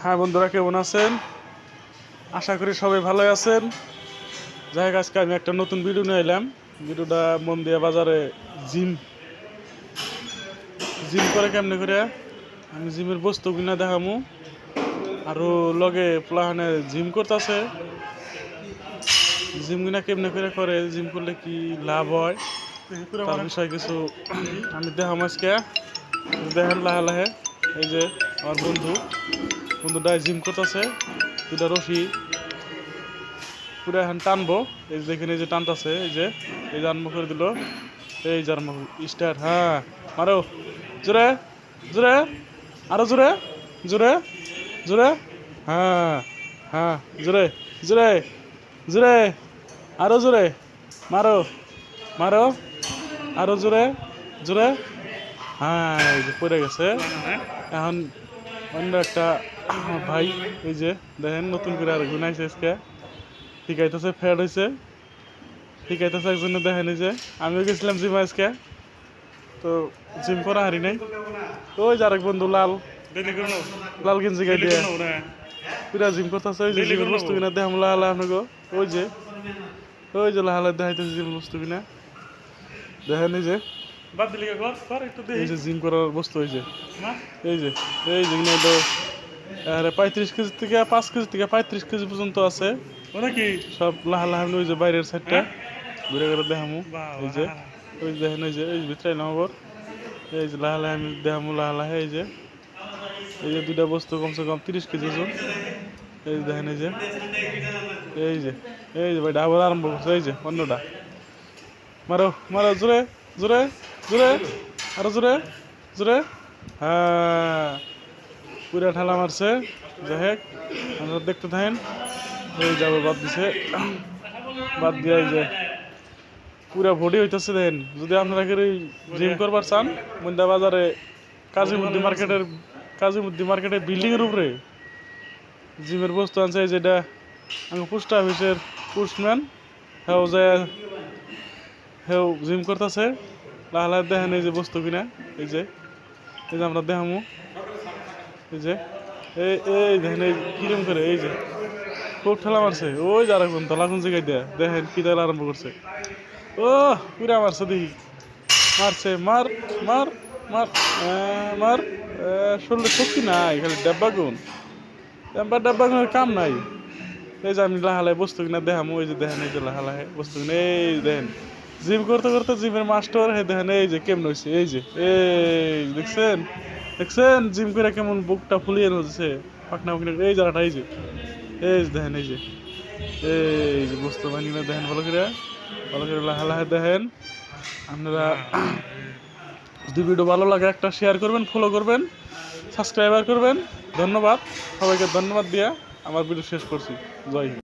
হ্যাঁ বন্ধুরা, কেমন আছেন? আশা করি সবাই ভালো আছেন। যাই হোক, আজকে আমি একটা নতুন ভিডিও নিয়ে এলাম। ভিডিওটা মন দিয়া বাজারে জিম জিম করে কেমনে করে আমি জিমের বস্তু কিনা দেখামু। আরো লগে প্লাহানে জিম করতেছে, জিম কিনা কেমনে করে জিম করলে কি লাভ হয় তার বিষয়ে কিছু আমি দেখাম আজকে। দেখেন লাহে লাহে, এই যে আমার বন্ধুটা জিম করতেছে। দুটা রশি পুরো এখন টানবো, এই যে দেখেন, এই যে টানতেছে, এই যে আরম্ভ করে দিল, এই যে আরম্ভ স্টার্ট। হ্যাঁ, মারো জোরে জোরে, আরো জোরে জোরে জোরে। হ্যাঁ হ্যাঁ, জোরে জোরে জোরে, আরো জোরে, মারো মারো, আরো জোরে জোরে। হ্যাঁ, এই যে পড়ে গেছে। এখন অন্য একটা ভাই, এই যে দেখেন নতুন করে আর গুনাইছে আজকে, শিখাইতেছে, ফ্যাড হয়েছে, শিখাইতেছে একজনে। দেখেন এই যে আমিও গেছিলাম জিম আজকে, তো জিম করা হারি নাই। ওই যে আরেক বন্ধু লাল লাল গেঞ্জি গাই দিয়ে পুরা জিম করতেছে। ওই যে জিমের বস্তু কিনা দেখাম লাহালা আপনাকে, ওই যে লাহালা দেখাইতেছে জিমের বস্তু কিনা। দেখেন এই যে এই যে জিম করার বস্তু, এই যে কিনা তো 35 কেজি থেকে 5 কেজি থেকে 35 কেজি পর্যন্ত আছে নাকি, সব লাহা লাহা। ওই যে বাইরের সাইডটা ঘুরে ঘুরে দেখামু, এই যে ওই দেখেন, এই যে ভিতরে নহবর, এই যে লাহা লাহা আমি দেখামু লাহা লাহা। এই যে দুইটা বস্তু কমসে কম 30 কেজি ওজন। এই যে দেখেন, এই যে ভাই আবার আরম্ভ করছে। এই যে অন্যটা, মারো মারো জোরে জোরে জোরে, আরো জোরে জোরে। হ্যাঁ, পুরা ঠেলা মারছে। যাই হোক, আপনারা দেখতে থাকেন। এই যাবো বাদ দিছে, বাদ দিয়ে এই যে পুরা বডি হইতেছে। দেন যদি আপনারা জিম করবার চান, মন্দা বাজারে কাজীমুদ্দি মার্কেটের বিল্ডিং এর উপরে জিমের বস্তু আনছে। যেটা আমি পোস্ট অফিসের পোস্টম্যান, হেও জিম করতেছে লাহলা। দেখেন এই যে বস্তু কিনা, এই যে আমরা দেখামু। এই যে এই দেখেন, এই কিরম করে, এই যে খুব ঠেলা মারছে। ওই যে আরেকজন তলাকুন জায়গায় দেয়, দেখেন কি তেল আরম্ভ করছে। ও পুরা মারছে, দেখি মারছে, মার মার মার মার। শরীরে শক্তি নাই, খালি ডাব্বা গুণের কাম নাই। এই যে আমি লাহালায় বস্তু কিনা দেখামো। এই যে দেখেন, এই যে লাহালায় বস্তু কিনা, এই দেখেন জিম করতে করতে জিমের মাস্টার। হে দেখেন এই যে কেমন হয়েছে, এই যে দেখছেন জিম করে কেমন বুকটা ফুলিয়ে হচ্ছে, পাকনা পাকনা। এই জায়গাটা, এই যে দেখেন, এই যে বস্তু বানিয়ে দেখেন, ভালো করে লাহা লাহে দেখেন। আপনারা যদি ভিডিও ভালো লাগে, একটা শেয়ার করবেন, ফলো করবেন, সাবস্ক্রাইবার করবেন। ধন্যবাদ সবাইকে, ধন্যবাদ দিয়া আমার ভিডিও শেষ করছি। জয় হিন্দ।